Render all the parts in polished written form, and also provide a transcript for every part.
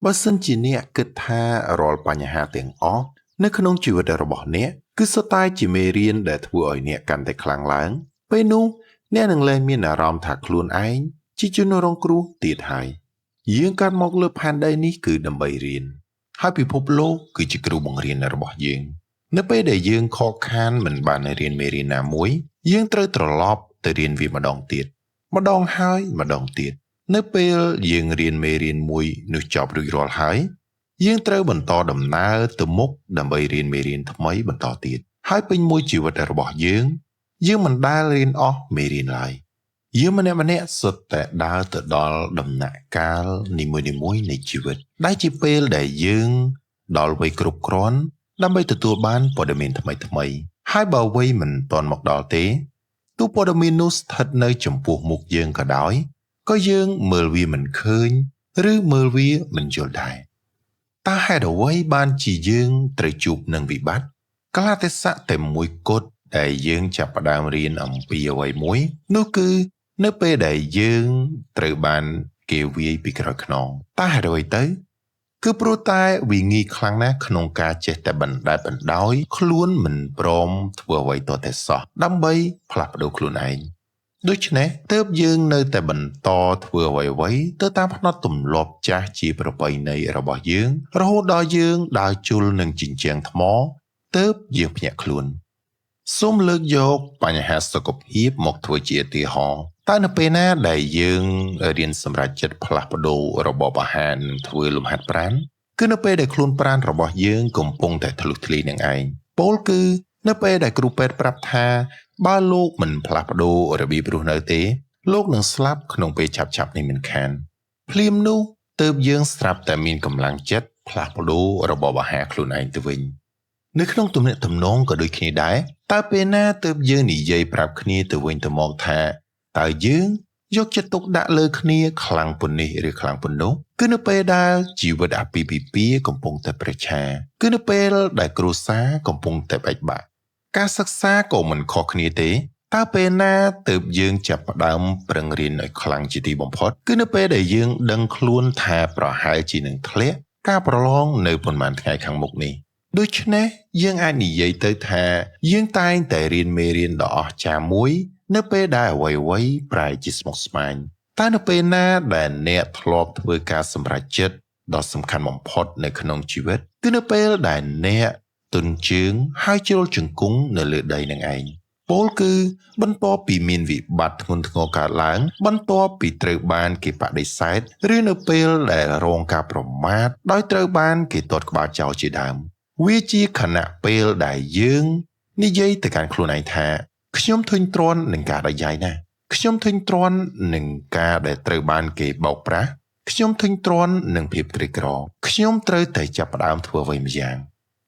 បើសិនជាអ្នកគិតថារាល់បញ្ហាទាំងអស់នៅក្នុងជីវិតរបស់អ្នកគឺសុទ្ធតែជាមេរៀនដែលធ្វើឲ្យអ្នកកាន់តែខ្លាំងឡើងពេលនោះអ្នកនឹងលែងមានអារម្មណ៍ថាខ្លួនឯងជាជនរងគ្រោះទៀតហើយយើងកើតមកលើផែនដីនេះគឺដើម្បីរៀនហើយពិភពលោកគឺជាគ្រូបង្រៀនរបស់យើងនៅពេលដែលយើងខកខានមិនបានរៀនមេរៀនណាមួយយើងត្រូវត្រឡប់ទៅរៀនវាម្ដងទៀតម្ដងហើយម្ដងទៀតនៅពេលយើងរៀនមេរៀនមួយនោះចប់រួចរាល់ហើយយើងត្រូវបន្តដំណើរទៅមុខដើម្បីរៀនមេរៀនថ្មីបន្តទៀតហើយពេញមួយជីវិតរបស់យើងមិនដែលរៀនអស់មេរៀនឡើយយើងម្នាក់សុទ្ធតែដើរទៅដល់ដំណាក់កាលនីមួយៗនៃជីវិតដែលជាពេលដែលយើងដល់វ័យគ្រប់គ្រាន់ដើម្បីទទួលបានព័ត៌មានថ្មីហើយបើវ័យមិនទាន់មកដល់ទេទោះព័ត៌មាននោះស្ថិតនៅចំពោះមុខយើងក៏ដោយក៏យើងមើលវាមិនឃើញឬមើលវាមិនយល់ដែរតើហេតុអ្វីបានជាយើងត្រូវជួបនឹងវិបត្តិកាលៈទេសៈតែមួយគត់ដែលយើងចាប់ផ្ដើមរៀនអំពីអ្វីមួយនោះគឺនៅពេលដែលយើងត្រូវបានគេវាយពីក្រោយខ្នងតើហេតុអ្វីទៅគឺព្រោះតែវាងាយខ្លាំងណាស់ក្នុងការចេះតែបណ្តែតបណ្ដោយខ្លួនមិនព្រមធ្វើអ្វីទាល់តែសោះដើម្បីផ្លាស់ប្ដូរខ្លួនឯងដូច្នេះទើបយើងនៅតែបន្តធ្វើអ្វីទៅតាមផ្នត់ទម្លាប់ចាស់ជាប្រពៃណីរបស់យើងរហូតដល់យើងដើរជុលនឹងជញ្ជាំងថ្មទើបយើងភ្ញាក់ខ្លួនសូមលើកយកបញ្ហាសុខភាពមកធ្វើជាឧទាហរណ៍តើនៅពេលណាដែលយើងរៀនសម្រាប់ចិត្តផ្លាស់ប្ដូររបបអាហារនិងធ្វើលំហាត់ប្រាណគឺនៅពេលដែលខ្លួនប្រាណរបស់យើងកំពុងតែធ្លុះធ្លាយនឹងឯងពោលគឺនៅពេលដែលគ្រូពេទ្យប្រាប់ថាបើលោកមិនផ្លាស់ប្ដូររបៀបរស់នៅទេលោកនឹងស្លាប់ក្នុងពេលឆាប់ៗនេះមិនខានភ្លាមនោះទើបយើងស្រាប់តែមានកម្លាំងចិត្តផ្លាស់ប្ដូររបបអាហារខ្លួនឯងទៅវិញនៅក្នុងទំនាក់ទំនងក៏ដូចគ្នាដែរតើពេលណាទើបយើងនិយាយប្រាប់គ្នាទៅវិញទៅមកថាតើយើងយកចិត្តទុកដាក់លើគ្នាខ្លាំងប៉ុណ្នេះឬខ្លាំងប៉ុណ្នោះគឺនៅពេលដែលជីវិតអាពាហ៍ពិពាហ៍កំពុងតែប្រឆាគឺនៅពេលដែលគ្រួសារកំពុងតែបែកបាក់ការសិក្សាក៏មិនខុសគ្នាទេតើពេលណាទើបយើងចាប់ផ្ដើមប្រឹងរៀនឲ្យខ្លាំងជាទីបំផុតគឺនៅពេលដែលយើងដឹងខ្លួនថាប្រហែលជានឹងធ្លាក់ការប្រឡងនៅប៉ុន្មានថ្ងៃខាងមុខនេះដូច្នេះយើងអាចនិយាយទៅថាយើងតែងតែរៀនមេរៀនដ៏អស្ចារ្យមួយនៅពេលដែលអ្វីៗប្រែជាស្មុគស្មាញតែនៅពេលណាដែលអ្នកធ្លាប់ធ្វើការសម្រេចចិត្តដ៏សំខាន់បំផុតនៅក្នុងជីវិតគឺនៅពេលដែលអ្នកទន់ជើងហើយជ្រុលជង្គង់នៅលើដីនឹងឯងពោលគឺបន្ទាប់ពីមានវិបត្តិធ្ងន់ធ្ងរកើតឡើងបន្ទាប់ពីត្រូវបានគេបដិសេធឬនៅពេលដែលរងការប្រមាថដោយត្រូវបានគេទាត់ក្បាលចោលជាដើមវាជាខណៈពេលដែលយើងនិយាយទៅកាន់ខ្លួនឯងថាខ្ញុំធុញទ្រាន់នឹងការដោយយាយណាខ្ញុំធុញទ្រាន់នឹងការដែលត្រូវបានគេបោកប្រាស់ខ្ញុំធុញទ្រាន់នឹងភាពក្រីក្រខ្ញុំត្រូវតែចាប់ផ្ដើមធ្វើអ្វីម្យ៉ាង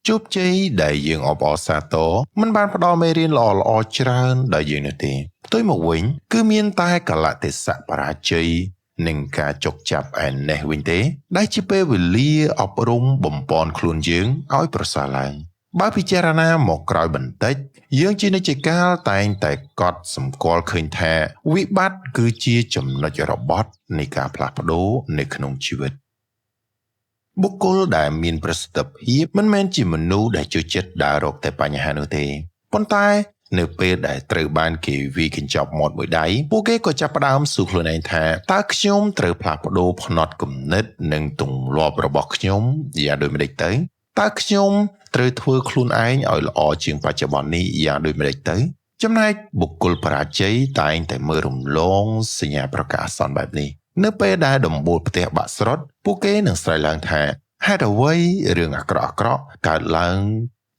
ជោគជ័យដែលយើងអបអរសាទរមិនបានផ្ដល់មេរៀនល្អៗច្រើនដល់យើងនោះទេផ្ទុយមកវិញគឺមានតែកលៈទេសៈបរាជ័យនិងការចុកចាប់ឯនេះវិញទេដែលជាពេលវេលាអប់រំបំពន់ខ្លួនយើងឲ្យប្រសើរឡើងបើពិចារណាមកក្រោយបន្តិចយើងជានិច្ចកាលតែងតែកត់សម្គាល់ឃើញថាវិបត្តិគឺជាចំណុចរបត់នៃការផ្លាស់ប្ដូរនៅក្នុងជីវិតបុគ្គលដែលមានប្រសិទ្ធភាពមិនមែនជាមនុស្សដែលចូលចិត្តដើររកតែបញ្ហានោះទេប៉ុន្តែនៅពេលដែលត្រូវបានគេវាយកញ្ចប់មាត់មួយដៃពួកគេក៏ចាប់ផ្ដើមសួរខ្លួនឯងថាតើខ្ញុំត្រូវផ្លាស់ប្ដូរផ្នត់គំនិតនិងទម្លាប់របស់ខ្ញុំយ៉ាងដូចម្តេចទៅតើខ្ញុំត្រូវធ្វើខ្លួនឯងឲ្យល្អជាងបច្ចុប្បន្ននេះយ៉ាងដូចម្តេចទៅចំណែកបុគ្គលបរាជ័យតែងតែមើលរំលងសញ្ញាប្រកាសអាសន្នបែបនេះនៅពេលដែលដំបូលផ្ទះបាក់ស្រុតពួកគេនឹងស្រែកឡើងថាហេតុអ្វីរឿងអាក្រក់កើតឡើង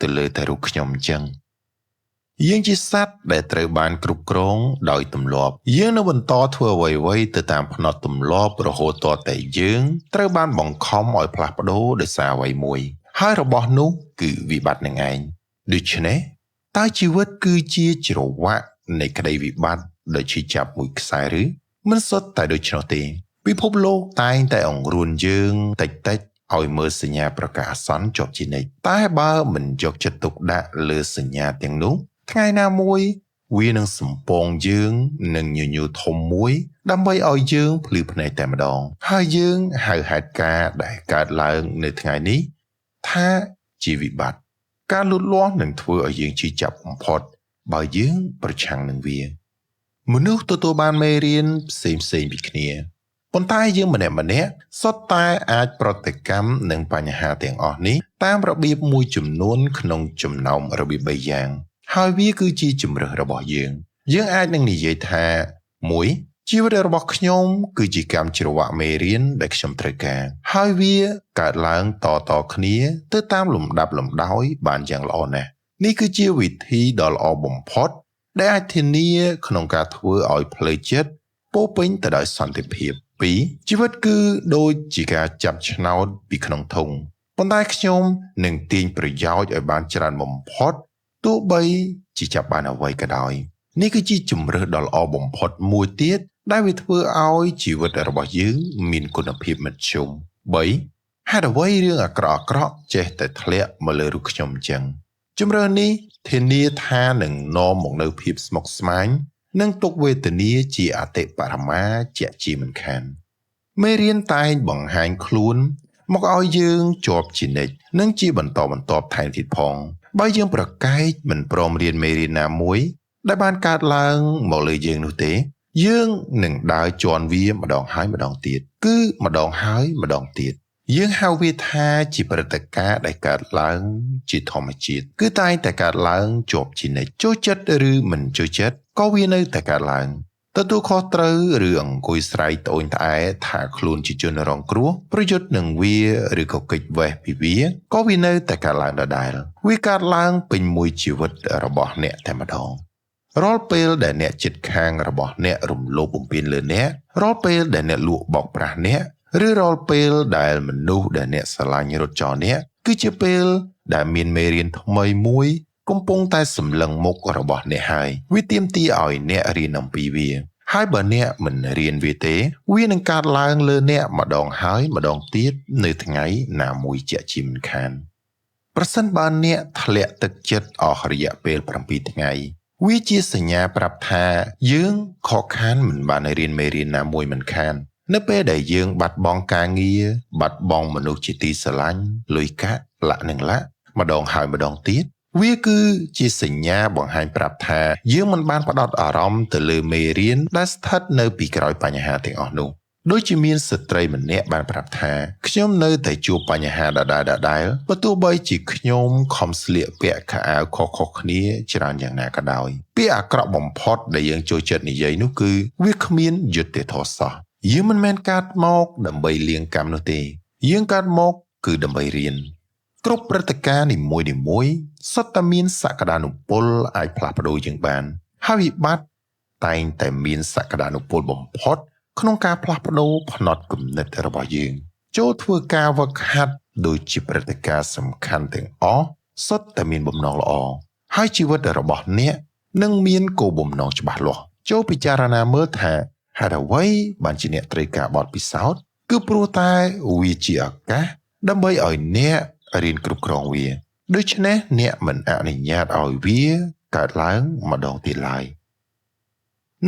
ទៅលើតែរូបខ្ញុំអញ្ចឹងយើងជាសត្វដែលត្រូវបានគ្រប់គ្រងដោយទម្លាប់យើងនៅបន្តធ្វើអ្វីៗទៅតាមផ្នត់ទម្លាប់រហូតទាល់តែយើងត្រូវបានបង្ខំឲ្យផ្លាស់ប្ដូរដោយសារអ្វីមួយហើយរបស់នោះគឺវិបត្តិនឹងឯងដូច្នេះតើជីវិតគឺជាច្រវាក់នៃក្តីវិបត្តិដែលឈឺចាប់មួយខ្សែឬមិនសុទ្ធតែដូច្នោះទេពិភពលោកតែងតែអង្រួនយើងតិចឲ្យមើលសញ្ញាប្រកាសអាសន្នជាប់ជានិច្ចតែបើមិនយកចិត្តទុកដាក់លើសញ្ញាទាំងនោះថ្ងៃណាមួយ វានឹងសំពងយើងនឹងញញូធំមួយដើម្បីឲ្យយើងភ្លឺភ្នែកតែម្ដងហើយយើងហៅហេតុការណ៍ដែលកើតឡើងនៅថ្ងៃនេះថាជាវិបត្តិការលូតលាស់នឹងធ្វើឲ្យយើងជឿចាប់បំផុតបើយើងប្រឆាំងនឹងវាមនុស្សទទួលបានមេរៀនផ្សេងៗពីគ្នាប៉ុន្តែយើងម្នាក់សុទ្ធតែអាចប្រតិកម្មនឹងបញ្ហាទាំងអស់នេះតាមរបៀបមួយចំនួនក្នុងចំណោមរបៀប3យ៉ាងហើយវាគឺជាជំរើសរបស់យើងអាចនឹងនិយាយថា1ជីវិតរបស់ខ្ញុំគឺជាកម្មច្រវាក់មេរៀនដែលខ្ញុំត្រូវការហើយវាកើតឡើងតគ្នាទៅតាមលំដាប់លំដោយបានយ៉ាងល្អណាស់នេះគឺជាវិធីដ៏ល្អបំផុតដែលអាចធានាក្នុងការធ្វើឲ្យផ្លូវចិត្តពោពេញទៅដោយសន្តិភាព2ជីវិតគឺដូចជាការចាប់ឆ្នោតពីក្នុងធុងប៉ុន្តែខ្ញុំនឹងទាញប្រយោជន៍ឲ្យបានច្រើនបំផុតទោះបីជាចាប់បានអ្វីក៏ដោយនេះគឺជាជំរើសដ៏ល្អបំផុតមួយទៀតដែលវាធ្វើឲ្យជីវិតរបស់យើងមានគុណភាពមធ្យម3ហេតុអ្វីរឿងអាក្រក់ចេះតែធ្លាក់មកលើរូបខ្ញុំចឹងជំរើសនេះធានាថានឹងនាំមកនូវភាពស្មុគស្មាញនិងទុក្ខវេទនាជាអតិបរមាជាក់ជាមិនខានមេរៀនតែងបង្ហាញខ្លួនមកឲ្យយើងជាប់ជានិច្ចនិងជាបន្តបន្ទាប់ថែមទៀតផងបើយើងប្រកែកមិនព្រមរៀនមេរៀនណាមួយដែលបានកើតឡើងមកលើយើងនោះទេយើងនឹងដើរជន់វាម្ដងហើយម្ដងទៀតគឺម្ដងហើយម្ដងទៀតយើងហៅវាថាជាព្រឹត្តិការណ៍ដែលកើតឡើងជាធម្មជាតិគឺតែងតែកើតឡើងជាប់ជានិច្ចចូលចិត្តឬមិនចូលចិត្តក៏វានៅតែកើតឡើងទទួលខុសត្រូវឬអង្គុយស្រែកត្អូញត្អែថាខ្លួនជាជនរងគ្រោះប្រយុទ្ធនឹងវាឬក៏គេចវេះពីវាក៏វានៅតែកើតឡើងដដែលវាកើតឡើងពេញមួយជីវិតរបស់អ្នកតែម្ដងរាល់ពេលដែលអ្នកចិត្តខាងរបស់អ្នករំលោភបំពានលើអ្នករាល់ពេលដែលអ្នកលួចបោកប្រាស់អ្នកឬរាល់ពេលដែលមនុស្សដែលអ្នកស្រឡាញ់រត់ចោលអ្នកគឺជាពេលដែលមានមេរៀនថ្មីមួយកំពុងតែសម្លឹងមុខរបស់អ្នកហើយវាទាមទារឲ្យអ្នករៀនអំពីវាហើយបើអ្នកមិនរៀនវាទេវានឹងកើតឡើងលើអ្នកម្ដងហើយម្ដងទៀតនៅថ្ងៃណាមួយជាក់ជាមិនខានប្រសិនបើអ្នកធ្លាក់ទឹកចិត្តអស់រយៈពេល7ថ្ងៃវាជាសញ្ញាប្រាប់ថាយើងខកខានមិនបានរៀនមេរៀនណាមួយមិនខាននៅពេលដែលយើងបាត់បង់ការងារបាត់បង់មនុស្សជាទីស្រឡាញ់លុយកាក់លាក់ម្ដងហើយម្ដងទៀតវាគឺជាសញ្ញាបង្ហាញប្រាប់ថាយើងមិនបានផ្ដោតអារម្មណ៍ទៅលើមេរៀនដែលស្ថិតនៅពីក្រោយបញ្ហាទាំងអស់នោះដូចជាមានស្ត្រីម្នាក់បានប្រាប់ថាខ្ញុំនៅតែជួបបញ្ហាដដែលបើទោះបីជាខ្ញុំខំស្លៀកពាក់ខោអាវខុសៗគ្នាច្រើនយ៉ាងណាក៏ដោយពាក្យអាក្រក់បំផុតដែលយើងចូលចិត្តនិយាយនោះគឺវាគ្មានយុត្តិធម៌សោះយើងមិនមែនកើតមកដើម្បីលៀងកម្មនោះទេយើងកើតមកគឺដើម្បីរៀនគ្រប់ព្រឹត្តិការណ៍នីមួយសុទ្ធតែមានសក្តានុពលអាចផ្លាស់ប្ដូរយើងបានហើយវិបត្តិតែងតែមានសក្តានុពលបំផុតក្នុងការផ្លាស់ប្ដូរផ្នត់គំនិតរបស់យើងចូលធ្វើការវឹកហាត់ដូចជាព្រឹត្តិការណ៍សំខាន់ទាំងអស់សុទ្ធតែមានបំណងល្អហើយជីវិតរបស់អ្នកនឹងមានគោលបំណងច្បាស់លាស់ចូលពិចារណាមើលថាហេតុអ្វីបានជាអ្នកត្រូវការបទពិសោធន៍គឺព្រោះតែវាជាឱកាសដើម្បីឲ្យអ្នករៀនគ្រប់គ្រងវាដូច្នេះអ្នកមិនអនុញ្ញាតឲ្យវាកើតឡើងម្ដងទៀតឡើយ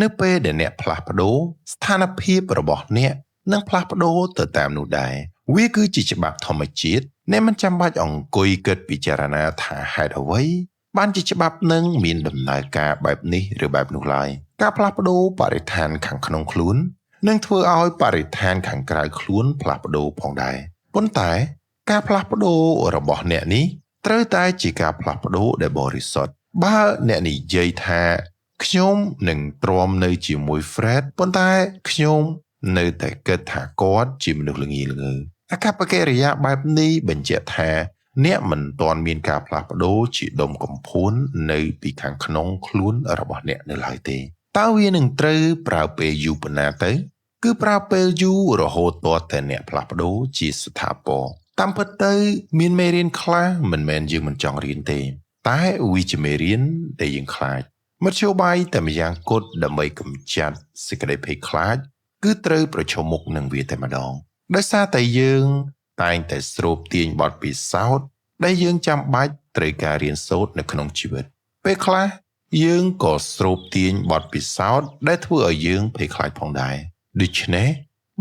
នៅពេលដែលអ្នកផ្លាស់ប្ដូរស្ថានភាពរបស់អ្នកនឹងផ្លាស់ប្ដូរទៅតាមនោះដែរវាគឺជាច្បាប់ធម្មជាតិអ្នកមិនចាំបាច់អង្គុយគិតពិចារណាថាហេតុអ្វីបានជាច្បាប់នឹងមានដំណើរការបែបនេះឬបែបនោះឡើយការផ្លាស់ប្ដូរបរិស្ថានខាងក្នុងខ្លួននឹងធ្វើឲ្យបរិស្ថានខាងក្រៅខ្លួនផ្លាស់ប្ដូរផងដែរប៉ុន្តែការផ្លាស់ប្ដូររបស់អ្នកនេះត្រូវតែជាការផ្លាស់ប្ដូរដែលបរិសុទ្ធបើអ្នកនិយាយថាខ្ញុំនឹងទ្រាំនៅជាមួយ Fred ប៉ុន្តែខ្ញុំនៅតែគិតថាគាត់ជាមនុស្សល្ងីល្ងើអាកប្បកិរិយាបែបនេះបញ្ជាក់ថាអ្នកមិនទាន់មានការផ្លាស់ប្ដូរជាដុំកំភួននៅពីខាងក្នុងខ្លួនរបស់អ្នកនៅឡើយទេតើវានឹងត្រូវប្រើពេលយូរប៉ុណ្ណាទៅគឺប្រើពេលយូររហូតទាល់តែអ្នកផ្លាស់ប្ដូរជាស្ថាពរតាមពិតទៅមានមេរៀនខ្លះមិនមែនយើងមិនចង់រៀនទេតែវាជាមេរៀនដែលយើងខ្លាចមធ្យោបាយតែម្យ៉ាងគត់ដើម្បីកម្ចាត់សេចក្តីភ័យខ្លាចគឺត្រូវប្រឈមមុខនឹងវាតែម្ដងដោយសារតែយើងតែងតែស្រូបទាញបទពិសោធន៍ដែលយើងចាំបាច់ត្រូវការរៀនសូត្រនៅក្នុងជីវិតពេលខ្លះ យើងក៏ស្រូបទាញបទពិសោធន៍ដែលធ្វើឲ្យយើងភ័យខ្លាចផងដែរដូច្នេះ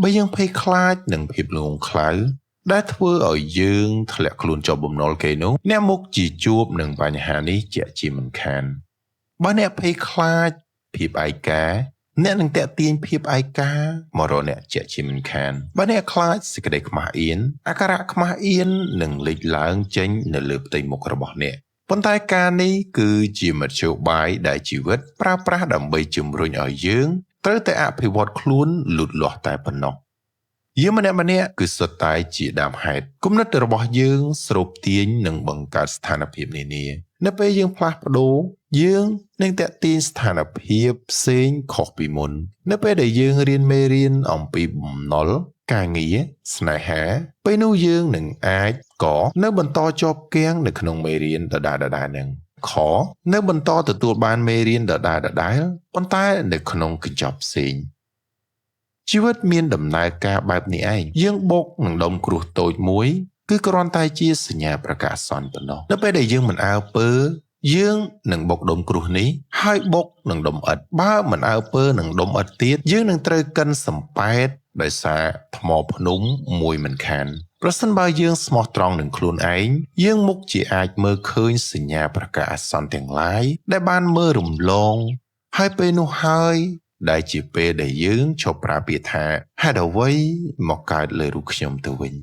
បើយើងភ័យខ្លាចនឹងភាពល្ងង់ខ្លៅដែលធ្វើឲ្យយើងធ្លាក់ខ្លួនជាប់បំណុលគេនោះអ្នកមុខជាជួបនឹងបញ្ហានេះជាក់ជាមិនខានបើអ្នកភ័យខ្លាចភាពឯកាអ្នកនឹងតាក់ទាញភាពឯកាមករកអ្នកជាក់ជាមិនខានបើអ្នកខ្លាចសេចក្តីខ្មាស់អៀនអាការៈខ្មាស់អៀននឹងលេចឡើងចេញនៅលើផ្ទៃមុខរបស់អ្នកប៉ុន្តែការនេះគឺជាមធ្យោបាយដែលជីវិតប្រើប្រាស់ដើម្បីជំរុញឲ្យយើងត្រូវតែអភិវឌ្ឍខ្លួនលូតលាស់តែប៉ុណ្ណោះយើងម្នាក់ៗគឺសុទ្ធតែជាដើមហេតុគំនិតរបស់យើងស្រូបទាញនិងបង្កើតស្ថានភាពនានានៅពេលយើងផ្លាស់ប្ដូរយើងនឹងតាក់ទាញស្ថានភាពផ្សេងខុសពីមុននៅពេលដែលយើងរៀនមេរៀនអំពីបំណុលការងារស្នេហាពេលនោះយើងនឹងអាចក៏នៅបន្តជាប់គាំងនៅក្នុងមេរៀនដដែលៗនឹងខនៅបន្តទទួលបានមេរៀនដដែលៗប៉ុន្តែនៅក្នុងកញ្ចប់ផ្សេងជីវិតមានដំណើរការបែបនេះឯងយើងបុកនឹងដុំគ្រោះតូចមួយគឺគ្រាន់តែជាសញ្ញាប្រកាសអាសន្នប៉ុណ្ណោះនៅពេលដែលយើងមិនអើពើយើងនឹងបុកដុំគ្រោះនេះហើយបុកនឹងដុំឥដ្ឋបើមិនអើពើនឹងដុំឥដ្ឋទៀតយើងនឹងត្រូវកិនសំប៉ែតដោយសារថ្មភ្នំមួយមិនខានប្រសិនបើយើងស្មោះត្រង់នឹងខ្លួនឯងយើងមុខជាអាចមើលឃើញសញ្ញាប្រកាសអាសន្នទាំងឡាយដែលបានមើលរំលងហើយពេលនោះហើយដែលជាពេលដែលយើងឈប់ប្រើពាក្យថាហេតុអ្វីមកកើតលើរូបខ្ញុំទៅវិញ